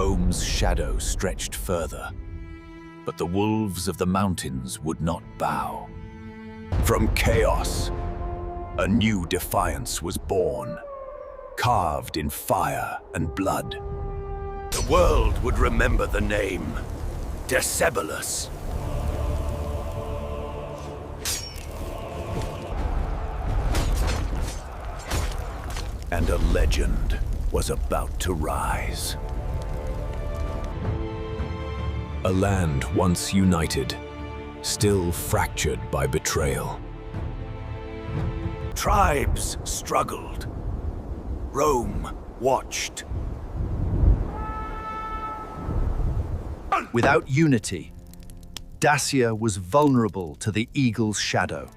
Rome's shadow stretched further, but the wolves of the mountains would not bow. From chaos, a new defiance was born, carved in fire and blood. The world would remember the name Decebalus. And a legend was about to rise. A land once united, still fractured by betrayal. Tribes struggled. Rome watched. Without unity, Dacia was vulnerable to the eagle's shadow.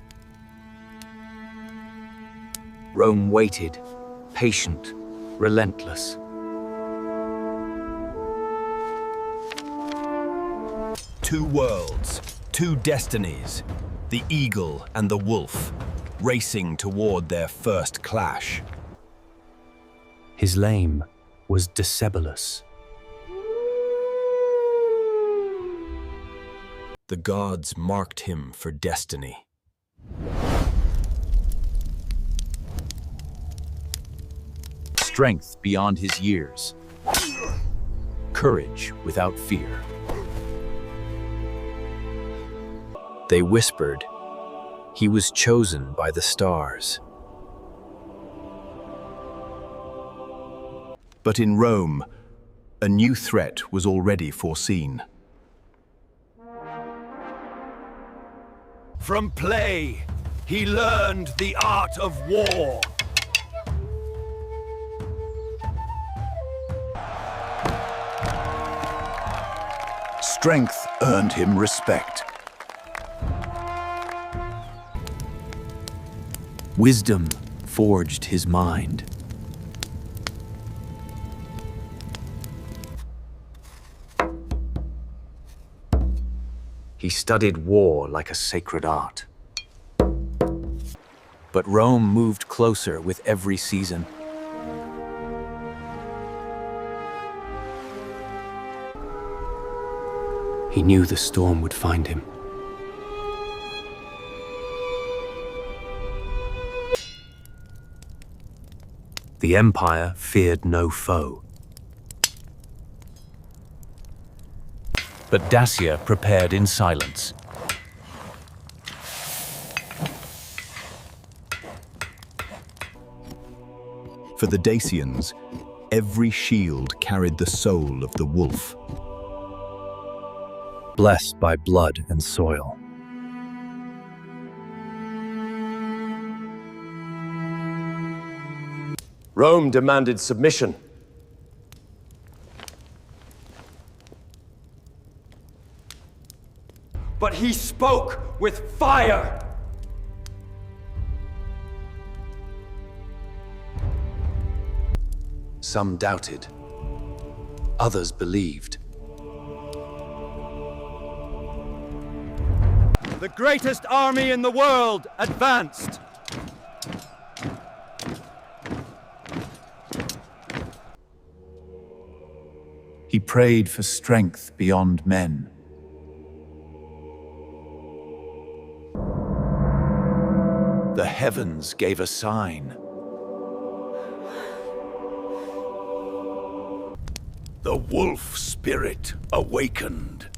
Rome waited, patient, relentless. Two worlds, two destinies, the eagle and the wolf, racing toward their first clash. His name was Decebalus. The gods marked him for destiny. Strength beyond his years. Courage without fear. They whispered, he was chosen by the stars. But in Rome, a new threat was already foreseen. From play, he learned the art of war. Strength earned him respect. Wisdom forged his mind. He studied war like a sacred art. But Rome moved closer with every season. He knew the storm would find him. The empire feared no foe. But Dacia prepared in silence. For the Dacians, every shield carried the soul of the wolf, blessed by blood and soil. Rome demanded submission. But he spoke with fire. Some doubted, others believed. The greatest army in the world advanced. He prayed for strength beyond men. The heavens gave a sign. The wolf spirit awakened.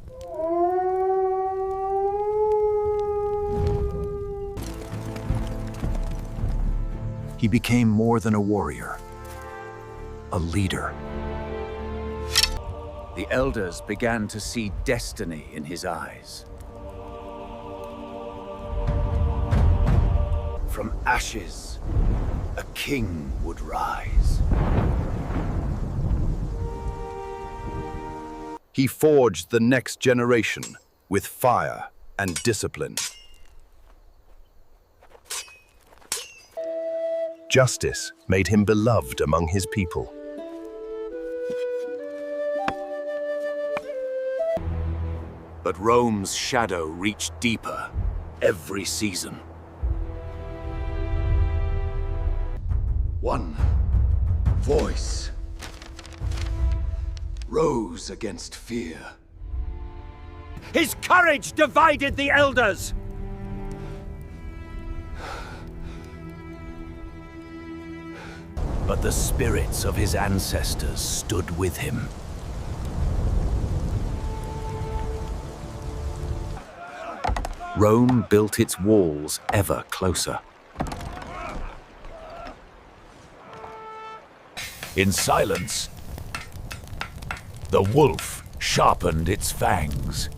He became more than a warrior, a leader. The elders began to see destiny in his eyes. From ashes, a king would rise. He forged the next generation with fire and discipline. Justice made him beloved among his people. But Rome's shadow reached deeper every season. One voice. rose against fear. His courage divided the elders! But the spirits of his ancestors stood with him. Rome built its walls ever closer. In silence, the wolf sharpened its fangs.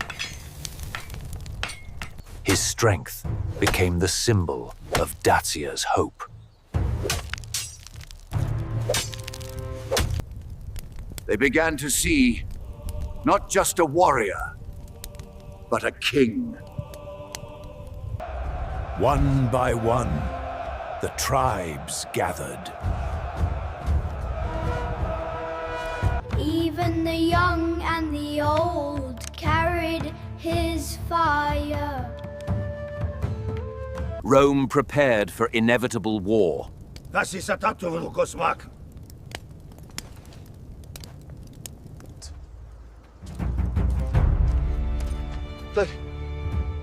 His strength became the symbol of Dacia's hope. They began to see not just a warrior, but a king. One by one, the tribes gathered. Even the young and the old carried his fire. Rome prepared for inevitable war.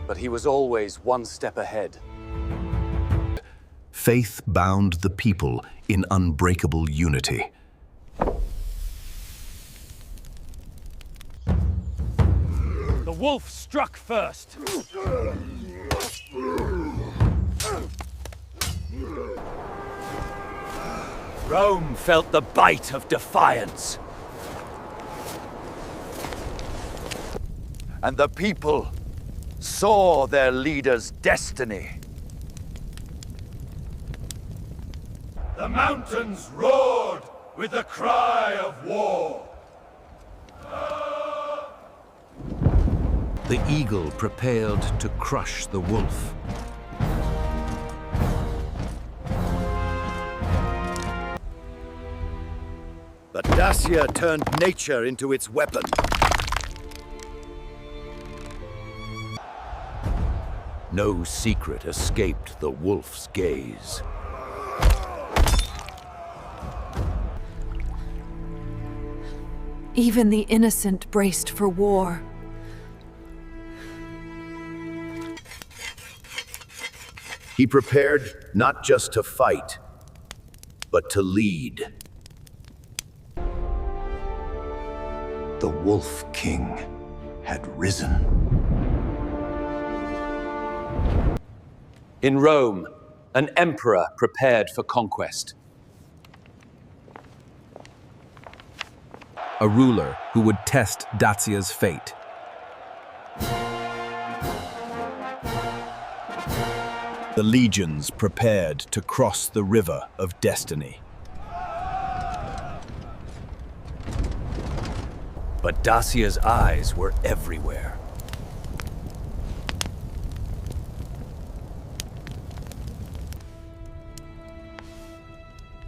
But he was always one step ahead. Faith bound the people in unbreakable unity. The wolf struck first. Rome felt the bite of defiance. And the people saw their leader's destiny. The mountains roared with the cry of war. The eagle prepared to crush the wolf. But Dacia turned nature into its weapon. No secret escaped the wolf's gaze. Even the innocent braced for war. He prepared not just to fight, but to lead. The Wolf King had risen. In Rome, an emperor prepared for conquest. A ruler who would test Dacia's fate. The legions prepared to cross the river of destiny. But Dacia's eyes were everywhere.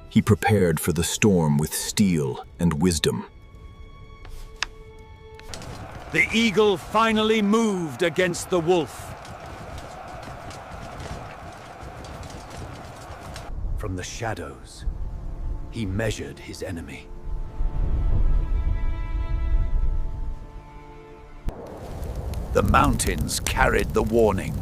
He prepared for the storm with steel and wisdom. The eagle finally moved against the wolf. From the shadows, he measured his enemy. The mountains carried the warning.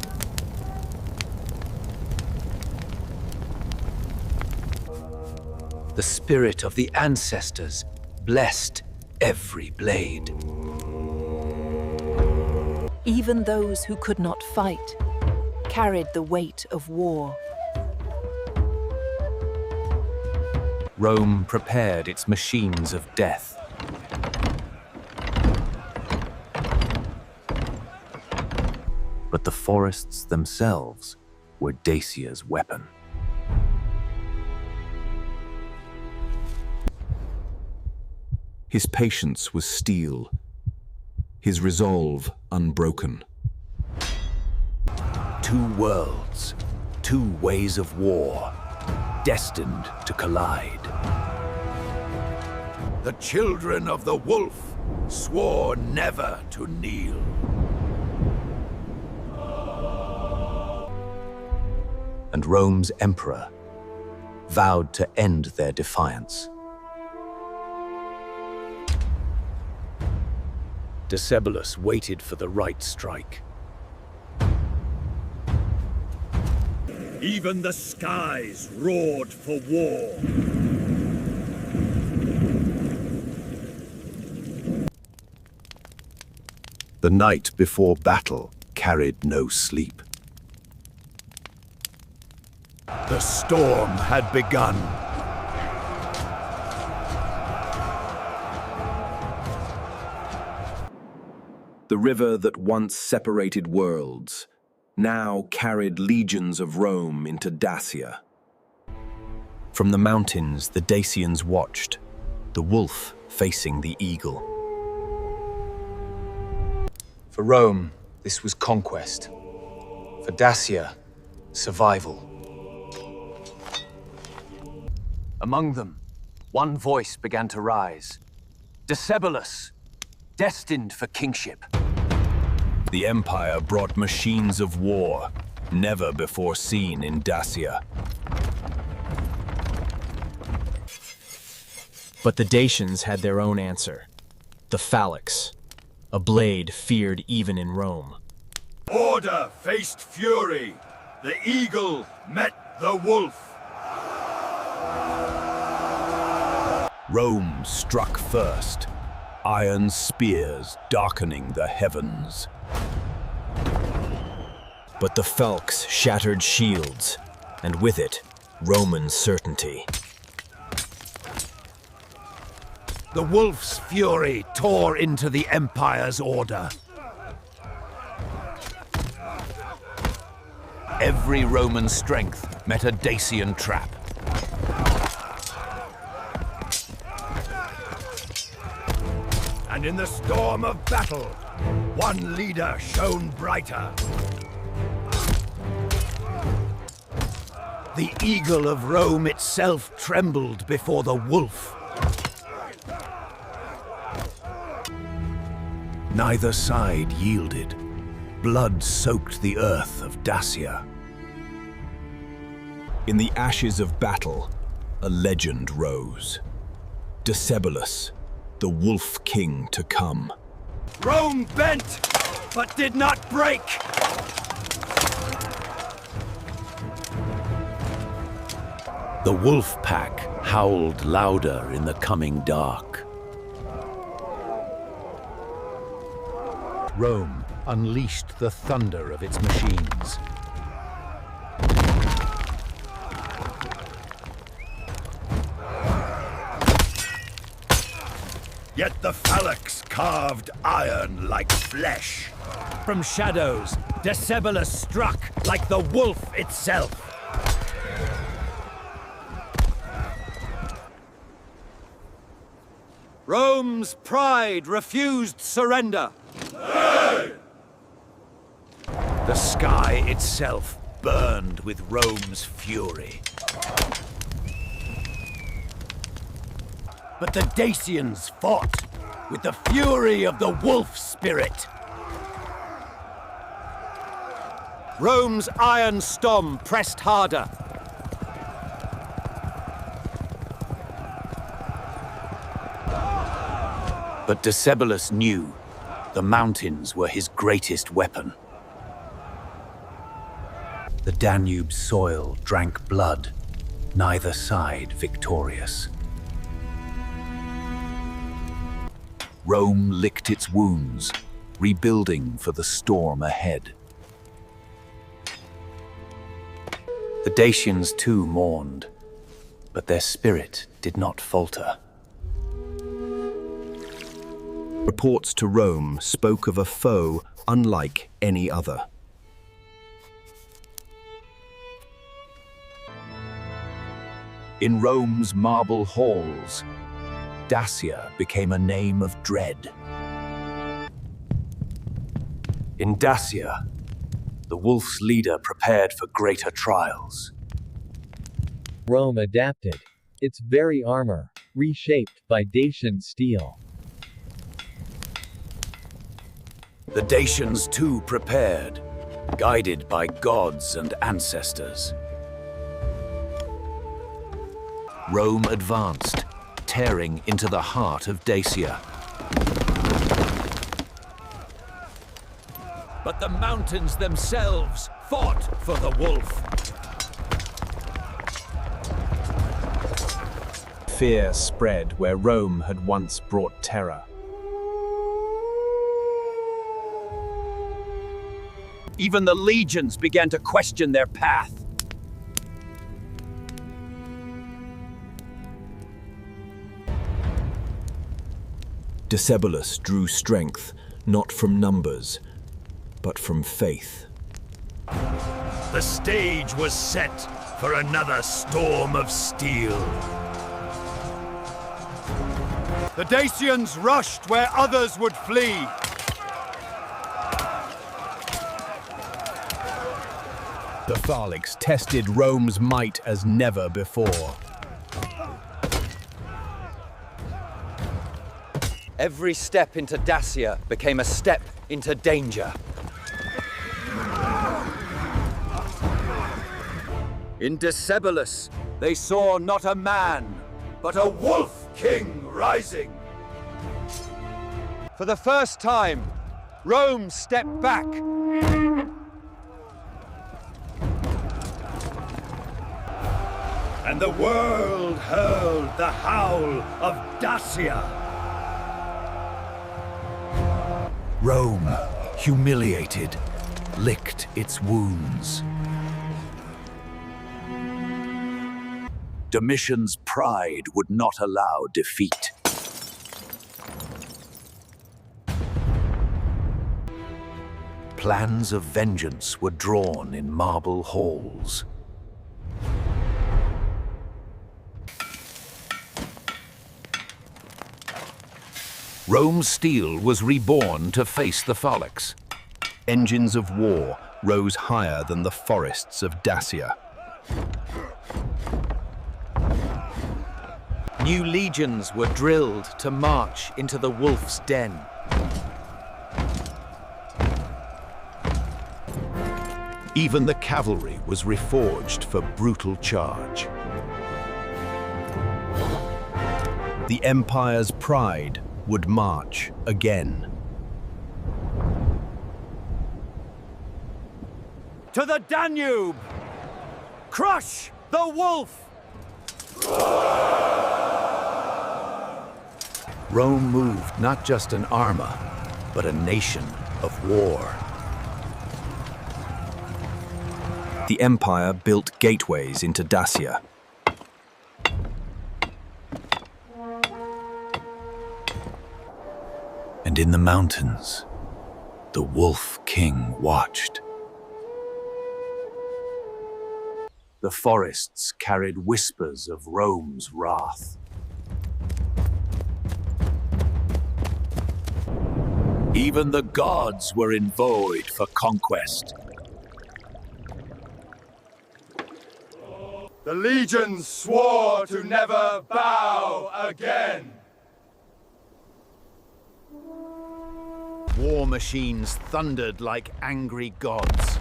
The spirit of the ancestors blessed every blade. Even those who could not fight carried the weight of war. Rome prepared its machines of death. But the forests themselves were Dacia's weapon. His patience was steel, his resolve unbroken. Two worlds, two ways of war, destined to collide. The children of the wolf swore never to kneel. And Rome's emperor vowed to end their defiance. Decebalus waited for the right strike. Even the skies roared for war. The night before battle carried no sleep. The storm had begun. The river that once separated worlds now carried legions of Rome into Dacia. From the mountains, the Dacians watched, the wolf facing the eagle. For Rome, this was conquest. For Dacia, survival. Among them, one voice began to rise. Decebalus, destined for kingship. The Empire brought machines of war, never before seen in Dacia. But the Dacians had their own answer. The phalanx, a blade feared even in Rome. Order faced fury. The eagle met the wolf. Rome struck first, iron spears darkening the heavens. But the phalanx shattered shields, and with it, Roman certainty. The wolf's fury tore into the Empire's order. Every Roman strength met a Dacian trap. And in the storm of battle, one leader shone brighter. The eagle of Rome itself trembled before the wolf. Neither side yielded. Blood soaked the earth of Dacia. In the ashes of battle, a legend rose. Decebalus, the wolf king to come. Rome bent, but did not break. The wolf pack howled louder in the coming dark. Rome unleashed the thunder of its machines. Yet the phalanx carved iron like flesh. From shadows, Decebalus struck like the wolf itself. Rome's pride refused surrender. The sky itself burned with Rome's fury. But the Dacians fought with the fury of the wolf spirit. Rome's iron storm pressed harder. But Decebalus knew the mountains were his greatest weapon. The Danube's soil drank blood, neither side victorious. Rome licked its wounds, rebuilding for the storm ahead. The Dacians too mourned, but their spirit did not falter. Reports to Rome spoke of a foe unlike any other. In Rome's marble halls, Dacia became a name of dread. In Dacia, the wolf's leader prepared for greater trials. Rome adapted its very armor, reshaped by Dacian steel. The Dacians too prepared, guided by gods and ancestors. Rome advanced, tearing into the heart of Dacia. but the mountains themselves fought for the wolf. Fear spread where Rome had once brought terror. Even the legions began to question their path. Decebalus drew strength not from numbers, but from faith. The stage was set for another storm of steel. The Dacians rushed where others would flee. The Phalanx tested Rome's might as never before. Every step into Dacia became a step into danger. In Decebalus, they saw not a man, but a wolf king rising. For the first time, Rome stepped back. And the world heard the howl of Dacia. Rome, humiliated, licked its wounds. Domitian's pride would not allow defeat. Plans of vengeance were drawn in marble halls. Rome's steel was reborn to face the Phalanx. Engines of war rose higher than the forests of Dacia. New legions were drilled to march into the wolf's den. Even the cavalry was reforged for brutal charge. The Empire's pride would march again. To the Danube! Crush the wolf! Rome moved not just an arma, but a nation of war. The Empire built gateways into Dacia. And in the mountains, the Wolf King watched. The forests carried whispers of Rome's wrath. Even the gods were envoyed for conquest. The legions swore to never bow again. War machines thundered like angry gods.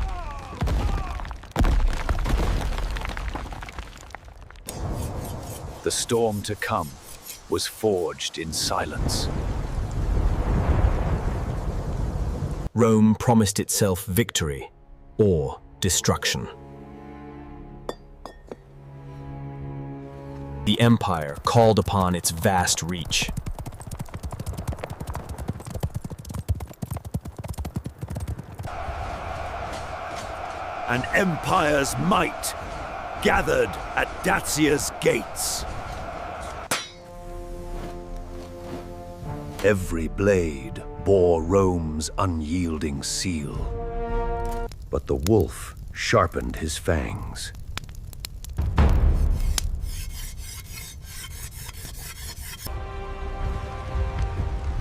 The storm to come was forged in silence. Rome promised itself victory or destruction. The Empire called upon its vast reach. An empire's might gathered at Dacia's gates. Every blade bore Rome's unyielding seal, but the wolf sharpened his fangs.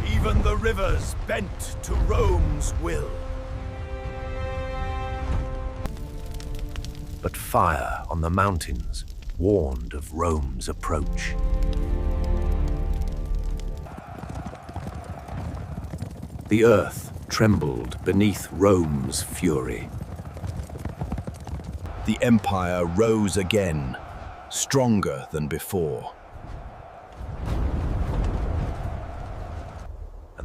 Even the rivers bent to Rome's will. But fire on the mountains warned of Rome's approach. The earth trembled beneath Rome's fury. The Empire rose again, stronger than before.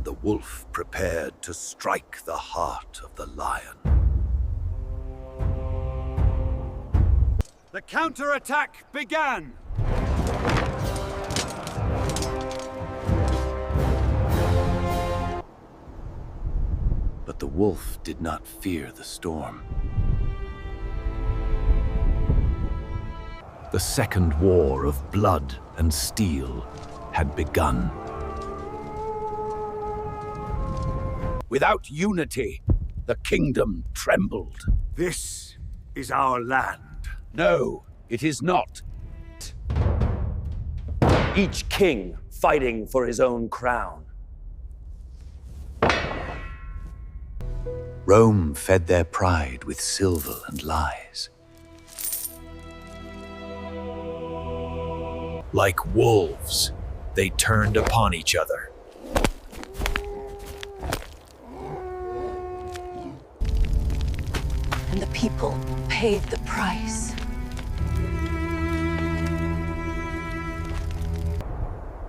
and the wolf prepared to strike the heart of the lion. The counterattack began! But the wolf did not fear the storm. The second war of blood and steel had begun. Without unity, the kingdom trembled. This is our land. No, it is not. Each king fighting for his own crown. Rome fed their pride with silver and lies. Like wolves, they turned upon each other. And the people paid the price.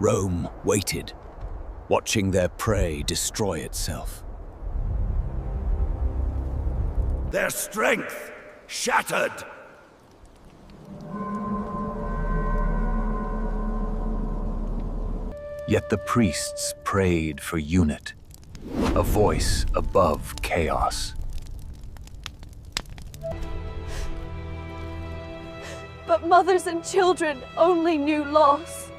Rome waited, watching their prey destroy itself. Their strength shattered. Yet the priests prayed for unit, a voice above chaos. But mothers and children only knew loss.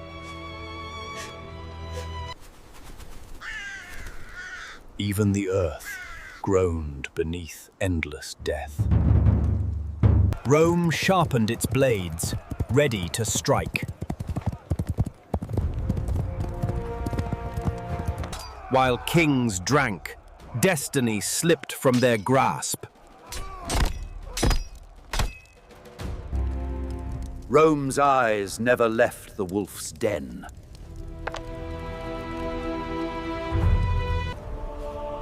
Even the earth groaned beneath endless death. Rome sharpened its blades, ready to strike. While kings drank, destiny slipped from their grasp. Rome's eyes never left the wolf's den.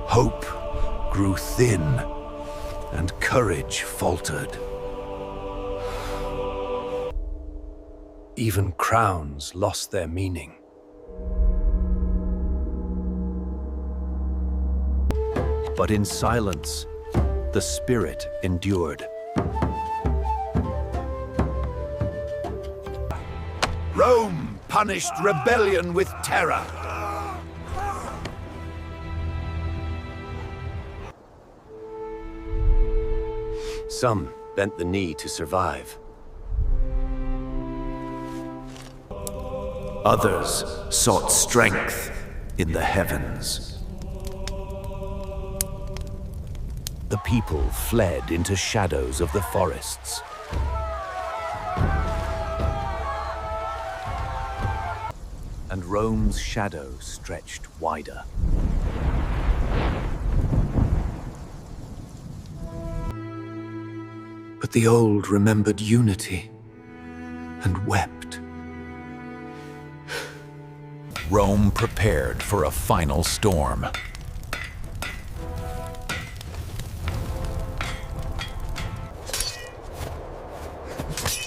Hope grew thin, and courage faltered. Even crowns lost their meaning. But in silence, the spirit endured. Rome punished rebellion with terror. Some bent the knee to survive. Others sought strength in the heavens. The people fled into shadows of the forests. And Rome's shadow stretched wider. But the old remembered unity and wept. Rome prepared for a final storm.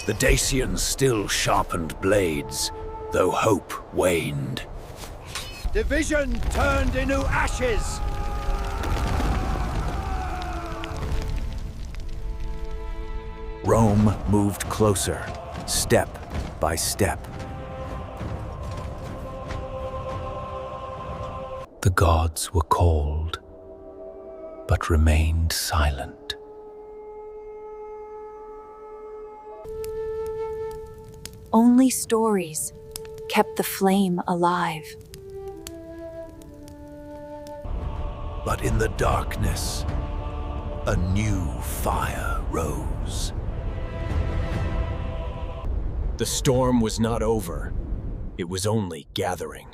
The Dacians still sharpened blades, though hope waned. Division turned into ashes. Rome moved closer, step by step. The gods were cold, but remained silent. Only stories kept the flame alive. But in the darkness, a new fire rose. The storm was not over. It was only gathering.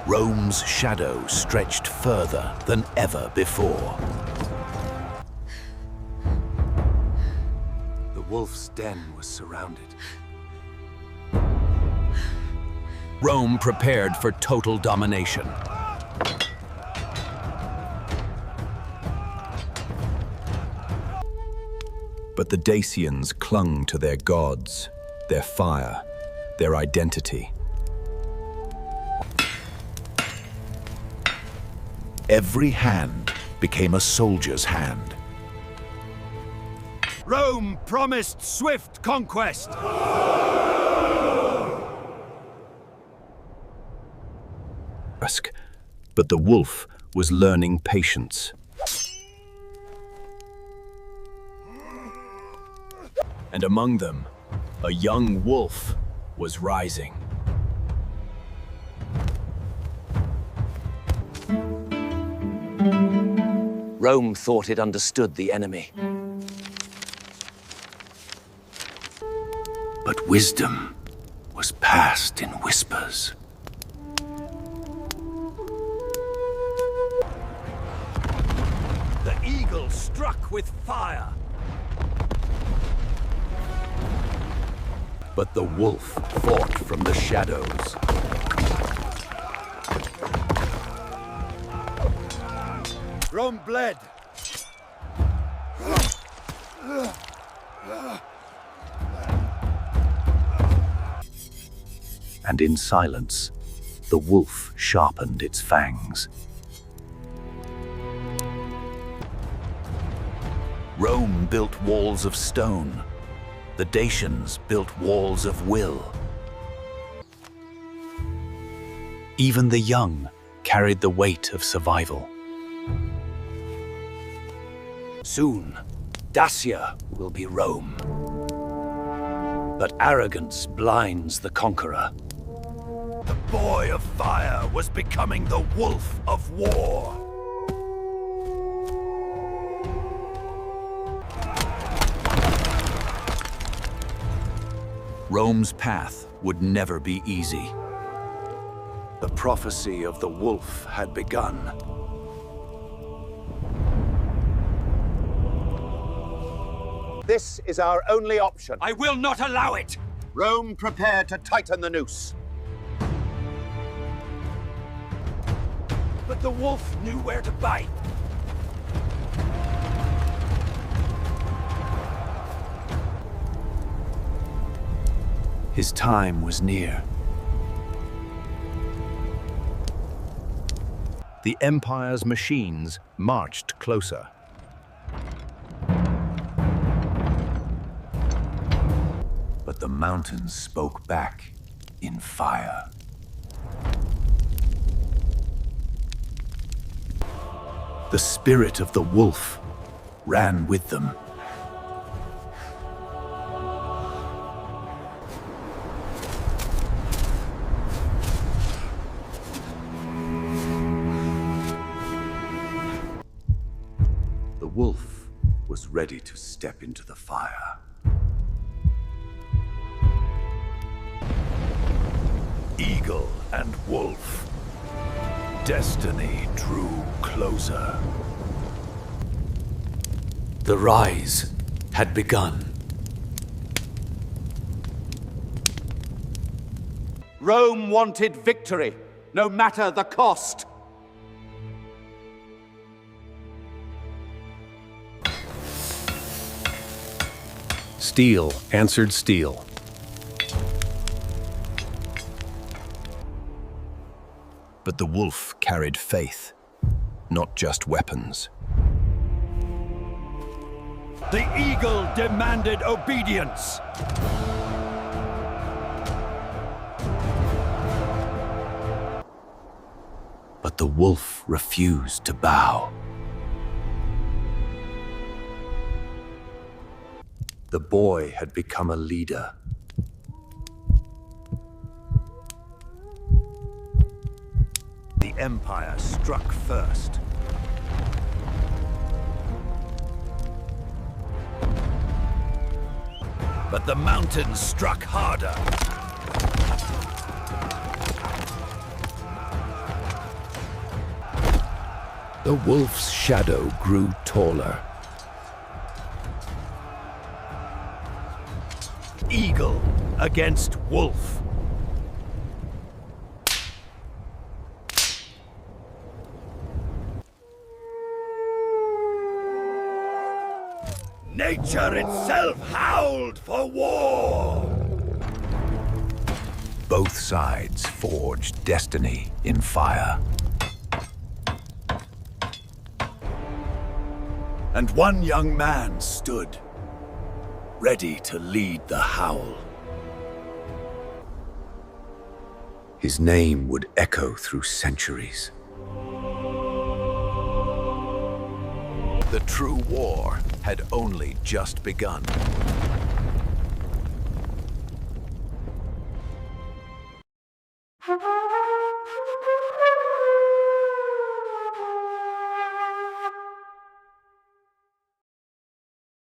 Rome's shadow stretched further than ever before. The wolf's den was surrounded. Rome prepared for total domination. But the Dacians clung to their gods, their fire, their identity. Every hand became a soldier's hand. Rome promised swift conquest. But the wolf was learning patience. And among them, a young wolf was rising. Rome thought it understood the enemy. But wisdom was passed in whispers. The eagle struck with fire. But the wolf fought from the shadows. Rome bled. And in silence, the wolf sharpened its fangs. Rome built walls of stone. The Dacians built walls of will. Even the young carried the weight of survival. Soon, Dacia will be Rome. But arrogance blinds the conqueror. The boy of fire was becoming the wolf of war. Rome's path would never be easy. The prophecy of the wolf had begun. This is our only option. I will not allow it! Rome, prepare to tighten the noose. But the wolf knew where to bite. His time was near. The Empire's machines marched closer. But the mountains spoke back in fire. The spirit of the wolf ran with them. The wolf was ready to step into the fire. Eagle and wolf. Destiny drew closer. The rise had begun. Rome wanted victory, no matter the cost. Steel answered steel. But the wolf carried faith, not just weapons. The eagle demanded obedience. But the wolf refused to bow. The boy had become a leader. The Empire struck first. But the mountains struck harder. The wolf's shadow grew taller. Eagle against wolf. Nature itself howled for war. Both sides forged destiny in fire. And one young man stood, ready to lead the howl. His name would echo through centuries. The true war had only just begun.